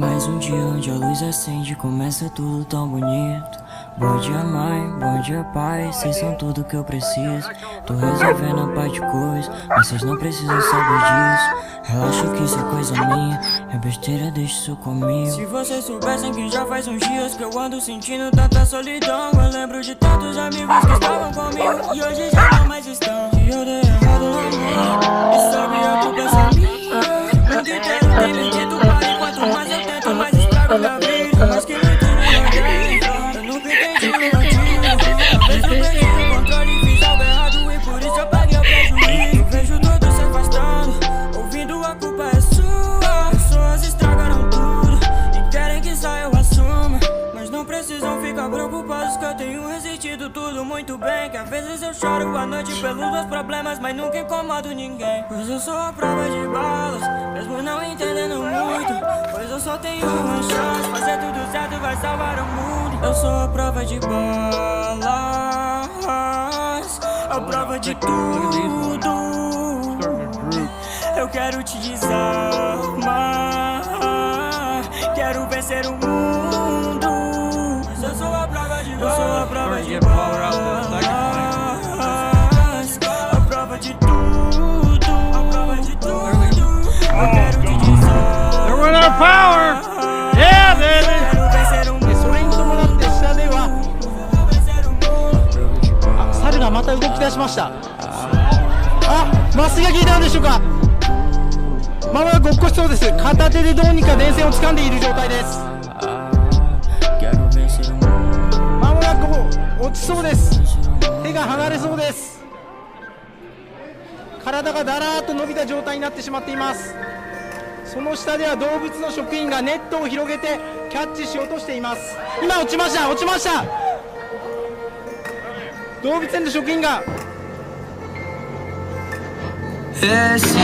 Mais um dia onde a luz acende, começa tudo tão bonito. Bom dia mãe, bom dia pai, vocês são tudo que eu preciso. Tô resolvendo a parte de coisa, mas vocês não precisam saber disso. Relaxa que isso é coisa minha, é besteira, deixa isso comigo. Se vocês soubessem que já faz uns dias que eu ando sentindo tanta solidão. Eu lembro de tantos amigos que estavam comigo e hoje já não mais estão. E eu dei errado no amor, e sabe a culpa é minha. O mundo inteiro tem me dito para, quanto mais eu tento, mais estrago minha vida. Mas que muito não eu nunca entendi o motivo. Talvez eu perdi o controle e fiz algo errado, e por isso eu paguei o prejuízo. Vejo todos se afastando, ouvindo a culpa é sua. Pessoas estragaram tudo e querem que saia eu assuma. Mas não precisam ficar preocupados que eu tenho resistido tudo muito bem. Que às vezes eu choro à noite pelos meus problemas, mas nunca incomodo ninguém. Pois eu sou a prova de balas, mesmo não entendendo muito. Pois eu só tenho uma chance, fazer tudo certo vai salvar o mundo. Eu sou a prova de balas, a prova de tudo. Eu quero te desarmar, quero vencer o mundo. Mas eu sou a prova de balas, eu sou a prova de balas, a prova de tudo, a prova de tudo. Eu quero te desarmar. They're with our power! Yeah, baby! それに伴って下では猿がまた動き出しました。麻酔が効いたのでしょうか。まもなく落っこちそうです。片手でどうにか電線を掴んでいる状態です。まもなく落ちそうです。手が離れそうです。体がだらーっと伸びた状態になってしまっています。その下では動物の職員がネットを広げてキャッチしようとしています。今落ちました、落ちました。動物園の職員が Esse é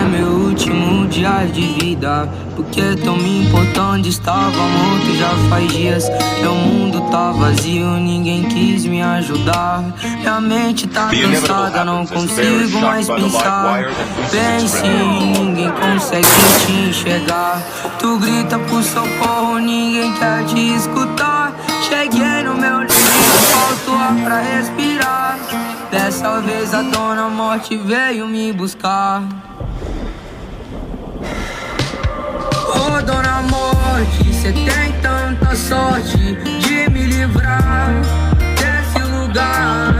meu último dia de vida, porque tão me importante estava morto já faz dias. Meu mundo tá vazio, ninguém quis me ajudar. Minha mente tá cansada, não consigo mais pensar. Pense, ninguém consegue te enxergar. Tu grita por socorro, ninguém quer te escutar. Cheguei no meu limite, falta ar pra respirar. Dessa vez a dona morte veio me buscar. Oh, dona morte, cê tem tanta sorte de me livrar desse lugar.